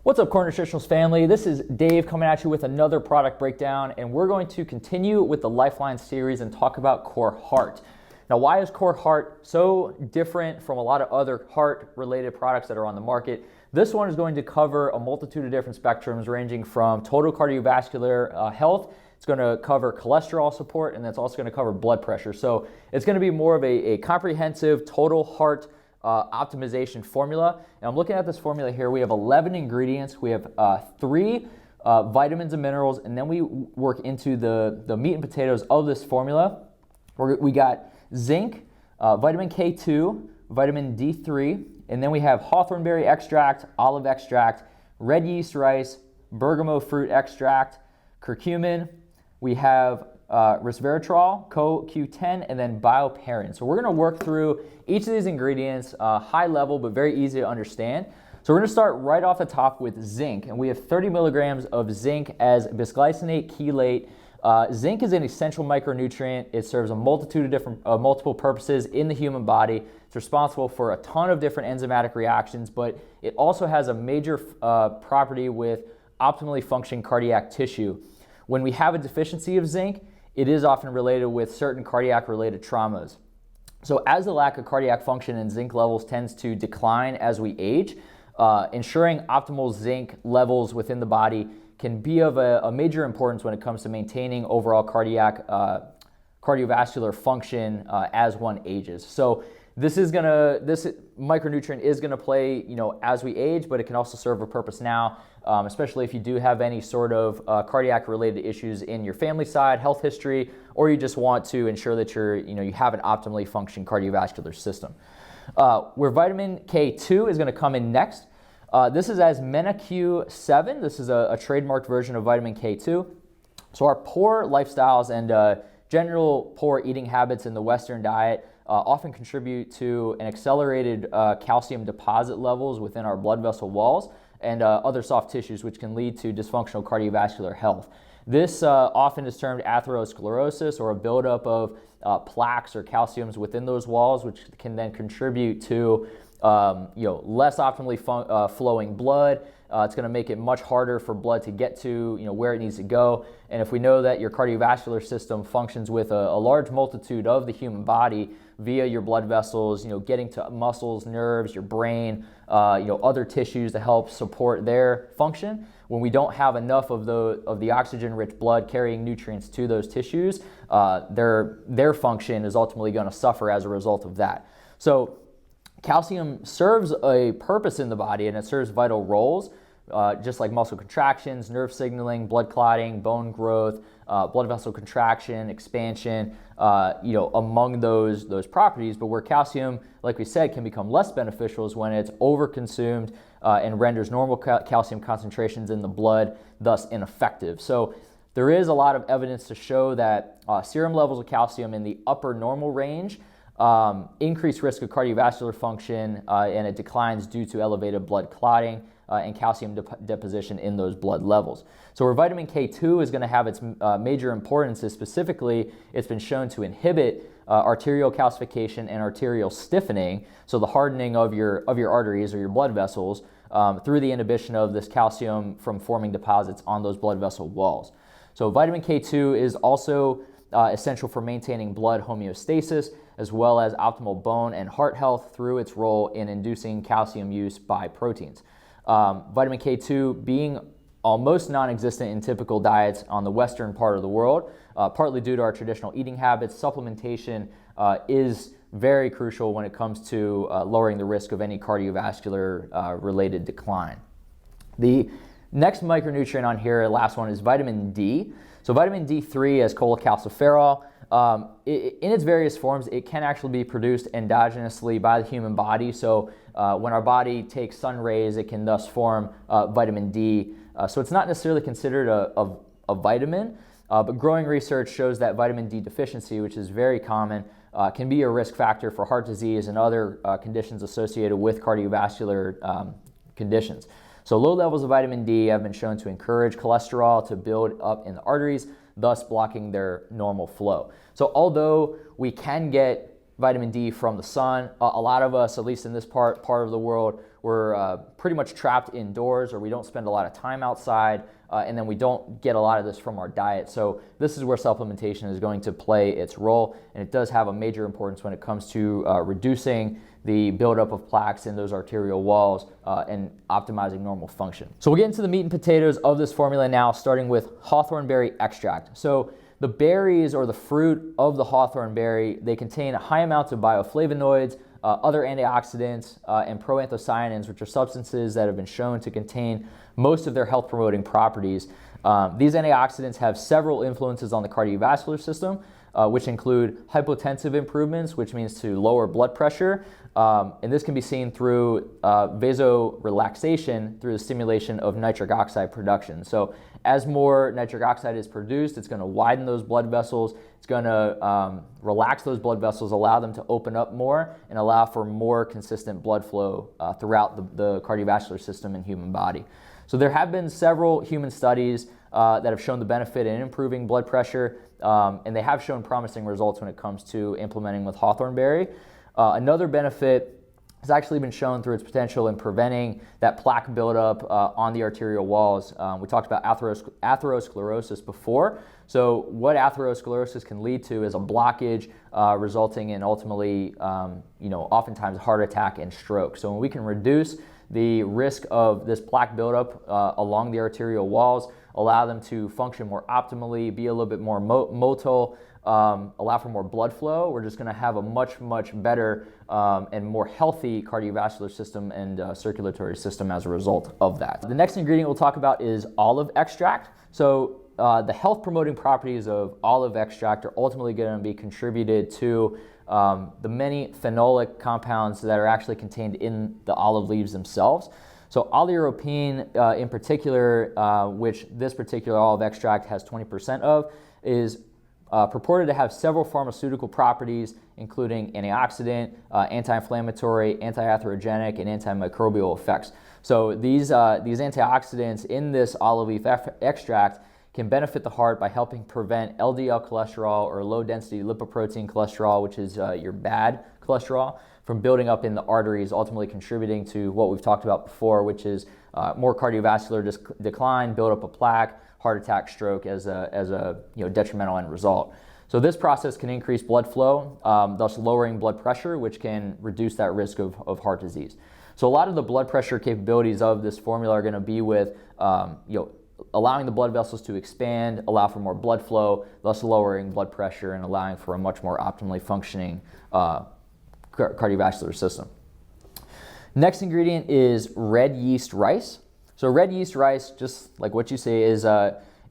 What's up, Core Nutritionals family? This is Dave coming at you with another product breakdown, and we're going to continue with the Lifeline series and talk about Core Heart. Now, why is Core Heart so different from a lot of other heart-related products that are on the market? This one is going to cover a multitude of different spectrums ranging from total cardiovascular health. It's going to cover cholesterol support, and it's also going to cover blood pressure. So it's going to be more of a comprehensive total heart optimization formula. And I'm looking at this formula here. We have 11 ingredients. We have 3 vitamins and minerals, and then we work into the meat and potatoes of this formula. We got zinc, vitamin K2, vitamin D3, and then we have hawthorn berry extract, olive extract, red yeast rice, Bergamo fruit extract, curcumin. We have resveratrol, CoQ10, and then bioperine. So we're going to work through each of these ingredients, high level but very easy to understand. So we're going to start right off the top with zinc, and we have 30 milligrams of zinc as bisglycinate chelate. Zinc is an essential micronutrient. It serves a multitude of different multiple purposes in the human body. It's responsible for a ton of different enzymatic reactions, but it also has a major property with optimally functioning cardiac tissue. When we have a deficiency of zinc, it is often related with certain cardiac-related traumas. So as the lack of cardiac function and zinc levels tends to decline as we age, ensuring optimal zinc levels within the body can be of a major importance when it comes to maintaining overall cardiovascular function as one ages. So this micronutrient is gonna play, as we age, but it can also serve a purpose now, especially if you do have any sort of cardiac-related issues in your family side, health history, or you just want to ensure that you have an optimally functioning cardiovascular system. Where vitamin K2 is gonna come in next. This is as MENA-Q7. This is a trademarked version of vitamin K2. So our poor lifestyles and general poor eating habits in the Western diet often contribute to an accelerated calcium deposit levels within our blood vessel walls and other soft tissues, which can lead to dysfunctional cardiovascular health. This often is termed atherosclerosis, or a buildup of plaques or calciums within those walls, which can then contribute to less optimally flowing blood. It's going to make it much harder for blood to get to where it needs to go. And if we know that your cardiovascular system functions with a large multitude of the human body via your blood vessels, getting to muscles, nerves, your brain, other tissues to help support their function. When we don't have enough of the oxygen-rich blood carrying nutrients to those tissues, their function is ultimately going to suffer as a result of that. So calcium serves a purpose in the body, and it serves vital roles, just like muscle contractions, nerve signaling, blood clotting, bone growth, blood vessel contraction, expansion, among those properties. But where calcium, like we said, can become less beneficial is when it's overconsumed and renders normal calcium concentrations in the blood thus ineffective. So there is a lot of evidence to show that serum levels of calcium in the upper normal range increased risk of cardiovascular function, and it declines due to elevated blood clotting and calcium deposition in those blood levels. So where vitamin K2 is going to have its major importance is specifically it's been shown to inhibit arterial calcification and arterial stiffening, so the hardening of your arteries or your blood vessels through the inhibition of this calcium from forming deposits on those blood vessel walls. So vitamin K2 is also essential for maintaining blood homeostasis, as well as optimal bone and heart health through its role in inducing calcium use by proteins. Vitamin K2 being almost non-existent in typical diets on the western part of the world, partly due to our traditional eating habits, supplementation is very crucial when it comes to lowering the risk of any cardiovascular related decline. The next micronutrient on here, last one, is vitamin D. So vitamin D3 as cholecalciferol, in its various forms, it can actually be produced endogenously by the human body. So when our body takes sun rays, it can thus form vitamin D. So it's not necessarily considered a vitamin, but growing research shows that vitamin D deficiency, which is very common, can be a risk factor for heart disease and other conditions associated with cardiovascular conditions. So low levels of vitamin D have been shown to encourage cholesterol to build up in the arteries, thus blocking their normal flow. So although we can get vitamin D from the sun, a lot of us, at least in this part of the world, we're pretty much trapped indoors, or we don't spend a lot of time outside, and then we don't get a lot of this from our diet. So this is where supplementation is going to play its role, and it does have a major importance when it comes to reducing the buildup of plaques in those arterial walls and optimizing normal function. So we'll get into the meat and potatoes of this formula now, starting with hawthorn berry extract. So the berries, or the fruit of the hawthorn berry, they contain high amounts of bioflavonoids, other antioxidants, and proanthocyanins, which are substances that have been shown to contain most of their health-promoting properties. These antioxidants have several influences on the cardiovascular system, which include hypotensive improvements, which means to lower blood pressure, and this can be seen through vasorelaxation through the stimulation of nitric oxide production. So as more nitric oxide is produced, it's going to widen those blood vessels, it's going to relax those blood vessels, allow them to open up more, and allow for more consistent blood flow throughout the cardiovascular system and human body. So there have been several human studies that have shown the benefit in improving blood pressure, and they have shown promising results when it comes to implementing with hawthorn berry. Another benefit has actually been shown through its potential in preventing that plaque buildup on the arterial walls. We talked about atherosclerosis before. So what atherosclerosis can lead to is a blockage resulting in ultimately, oftentimes heart attack and stroke. So when we can reduce the risk of this plaque buildup along the arterial walls, allow them to function more optimally, be a little bit more motile, allow for more blood flow, we're just going to have a much, much better and more healthy cardiovascular system and circulatory system as a result of that. The next ingredient we'll talk about is olive extract. So the health promoting properties of olive extract are ultimately going to be contributed to the many phenolic compounds that are actually contained in the olive leaves themselves. So oleuropein in particular, which this particular olive extract has 20% of, is purported to have several pharmaceutical properties, including antioxidant, anti-inflammatory, anti-atherogenic, and antimicrobial effects. So these antioxidants in this olive leaf extract can benefit the heart by helping prevent LDL cholesterol, or low-density lipoprotein cholesterol, which is your bad cholesterol, from building up in the arteries, ultimately contributing to what we've talked about before, which is more cardiovascular decline, buildup of plaque, heart attack, stroke as a detrimental end result. So this process can increase blood flow, thus lowering blood pressure, which can reduce that risk of heart disease. So a lot of the blood pressure capabilities of this formula are going to be with allowing the blood vessels to expand, allow for more blood flow, thus lowering blood pressure and allowing for a much more optimally functioning cardiovascular system. Next ingredient is red yeast rice. So red yeast rice, just like what you say, is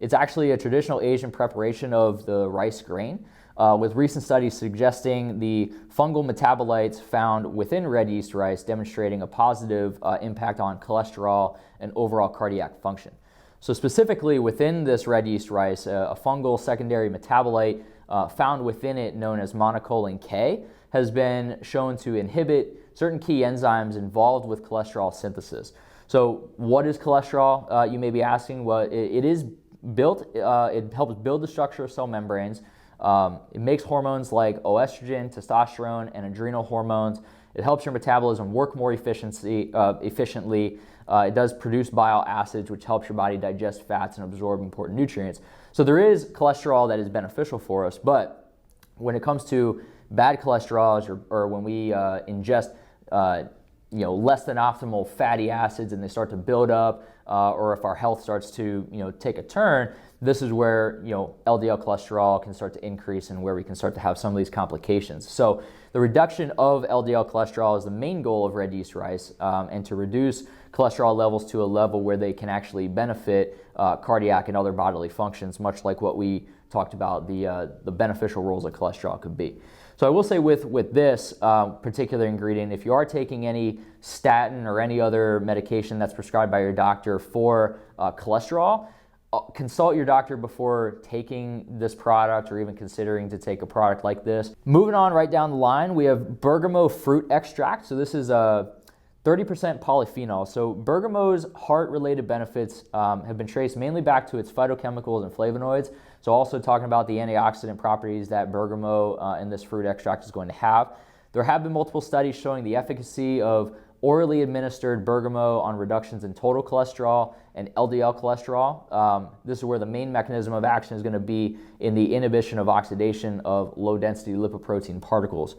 it's actually a traditional Asian preparation of the rice grain, with recent studies suggesting the fungal metabolites found within red yeast rice demonstrating a positive impact on cholesterol and overall cardiac function. So specifically within this red yeast rice, a fungal secondary metabolite found within it known as monocolin K has been shown to inhibit certain key enzymes involved with cholesterol synthesis. So what is cholesterol, you may be asking? Well, it is built, it helps build the structure of cell membranes. It makes hormones like estrogen, testosterone, and adrenal hormones. It helps your metabolism work more efficiently. It does produce bile acids, which helps your body digest fats and absorb important nutrients. So there is cholesterol that is beneficial for us, but when it comes to bad cholesterols, or when we ingest less than optimal fatty acids and they start to build up, or if our health starts to take a turn, this is where LDL cholesterol can start to increase and where we can start to have some of these complications. So the reduction of LDL cholesterol is the main goal of red yeast rice, and to reduce cholesterol levels to a level where they can actually benefit cardiac and other bodily functions, much like what we talked about the beneficial roles that cholesterol could be. So I will say with this particular ingredient, if you are taking any statin or any other medication that's prescribed by your doctor for cholesterol, consult your doctor before taking this product or even considering to take a product like this. Moving on right down the line, we have Bergamo fruit extract. So this is a 30% polyphenol. So Bergamo's heart-related benefits have been traced mainly back to its phytochemicals and flavonoids. So also talking about the antioxidant properties that bergamot in this fruit extract is going to have. There have been multiple studies showing the efficacy of orally administered Bergamo on reductions in total cholesterol and LDL cholesterol. This is where the main mechanism of action is going to be in the inhibition of oxidation of low-density lipoprotein particles.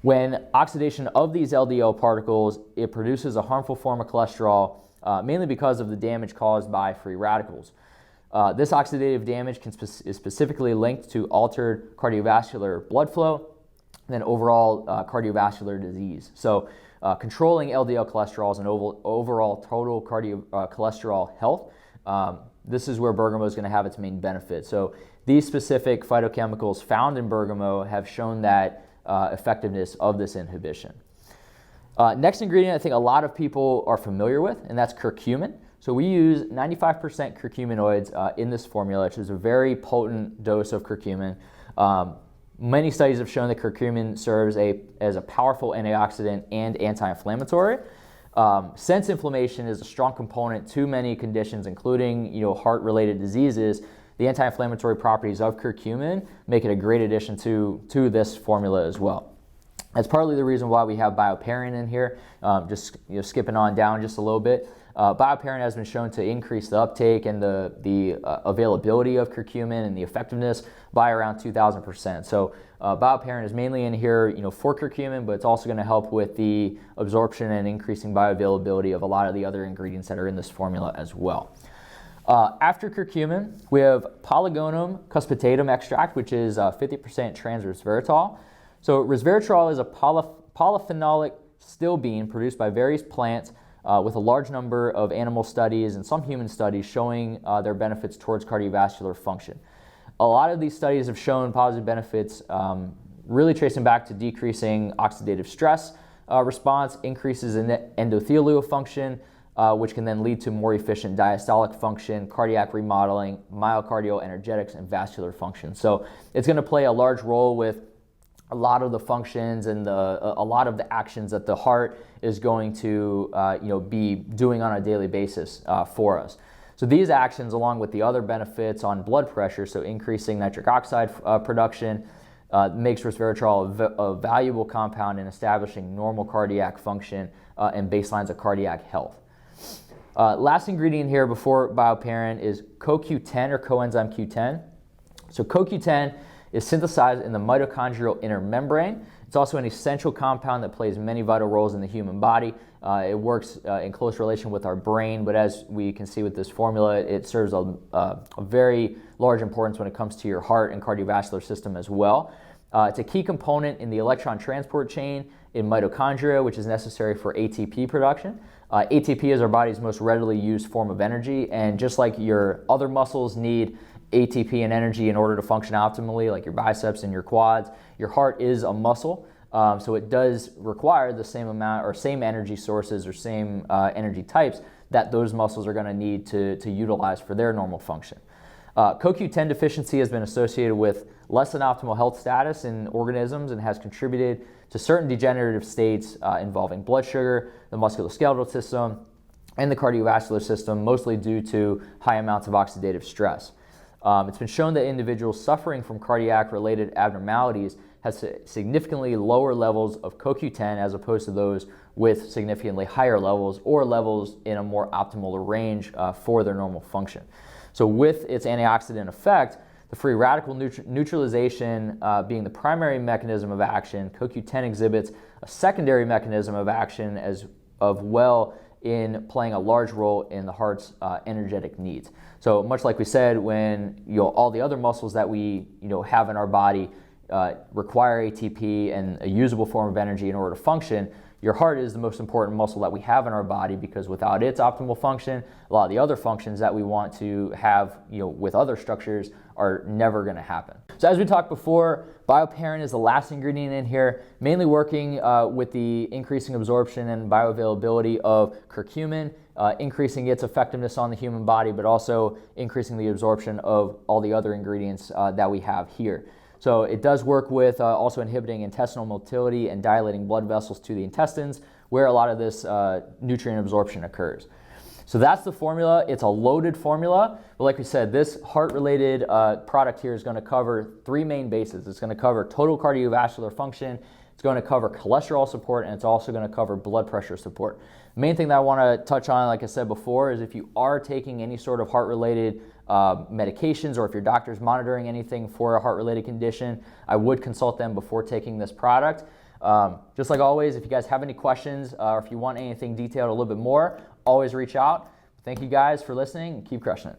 When oxidation of these LDL particles, it produces a harmful form of cholesterol, mainly because of the damage caused by free radicals. This oxidative damage is specifically linked to altered cardiovascular blood flow and then overall cardiovascular disease. So controlling LDL cholesterol and overall total cholesterol health, this is where Bergamo is going to have its main benefit. So these specific phytochemicals found in Bergamo have shown that effectiveness of this inhibition. Next ingredient I think a lot of people are familiar with, and that's curcumin. So we use 95% curcuminoids in this formula, which is a very potent dose of curcumin. Many studies have shown that curcumin serves as a powerful antioxidant and anti-inflammatory. Since inflammation is a strong component to many conditions, including heart-related diseases, the anti-inflammatory properties of curcumin make it a great addition to this formula as well. That's partly the reason why we have bioperine in here. Just skipping on down just a little bit. Bioperine has been shown to increase the uptake and the availability of curcumin and the effectiveness by around 2,000%. So bioperine is mainly in here, for curcumin, but it's also going to help with the absorption and increasing bioavailability of a lot of the other ingredients that are in this formula as well. After curcumin, we have Polygonum cuspitatum extract, which is 50% trans resveratrol. So resveratrol is a polyphenolic still bean produced by various plants with a large number of animal studies and some human studies showing their benefits towards cardiovascular function. A lot of these studies have shown positive benefits, really tracing back to decreasing oxidative stress response, increases in endothelial function, which can then lead to more efficient diastolic function, cardiac remodeling, myocardial energetics, and vascular function. So it's going to play a large role with a lot of the functions and a lot of the actions that the heart is going to be doing on a daily basis for us. So these actions, along with the other benefits on blood pressure, so increasing nitric oxide production, makes resveratrol a valuable compound in establishing normal cardiac function and baselines of cardiac health. Last ingredient here before bioperine is CoQ10 or coenzyme Q10. So CoQ10 is synthesized in the mitochondrial inner membrane. It's also an essential compound that plays many vital roles in the human body. It works in close relation with our brain, but as we can see with this formula, it serves a very large importance when it comes to your heart and cardiovascular system as well. It's a key component in the electron transport chain in mitochondria, which is necessary for ATP production. ATP is our body's most readily used form of energy, and just like your other muscles need ATP and energy in order to function optimally, like your biceps and your quads, your heart is a muscle, so it does require the same amount or same energy sources or same energy types that those muscles are going to need to utilize for their normal function. CoQ10 deficiency has been associated with less than optimal health status in organisms and has contributed to certain degenerative states involving blood sugar, the musculoskeletal system, and the cardiovascular system, mostly due to high amounts of oxidative stress. It's been shown that individuals suffering from cardiac-related abnormalities have significantly lower levels of CoQ10 as opposed to those with significantly higher levels or levels in a more optimal range for their normal function. So with its antioxidant effect, the free radical neutralization being the primary mechanism of action, CoQ10 exhibits a secondary mechanism of action in playing a large role in the heart's energetic needs. So much like we said, when all the other muscles that we have in our body require ATP and a usable form of energy in order to function, your heart is the most important muscle that we have in our body, because without its optimal function, a lot of the other functions that we want to have with other structures are never going to happen. So as we talked before, bioperine is the last ingredient in here, mainly working with the increasing absorption and bioavailability of curcumin, increasing its effectiveness on the human body, but also increasing the absorption of all the other ingredients that we have here. So it does work with also inhibiting intestinal motility and dilating blood vessels to the intestines, where a lot of this nutrient absorption occurs. So that's the formula. It's a loaded formula, but like we said, this heart-related product here is going to cover 3 main bases. It's going to cover total cardiovascular function, it's going to cover cholesterol support, and it's also going to cover blood pressure support. The main thing that I want to touch on, like I said before, is if you are taking any sort of heart-related medications, or if your doctor's monitoring anything for a heart-related condition, I would consult them before taking this product. Just like always, if you guys have any questions or if you want anything detailed a little bit more, always reach out. Thank you guys for listening and keep crushing it.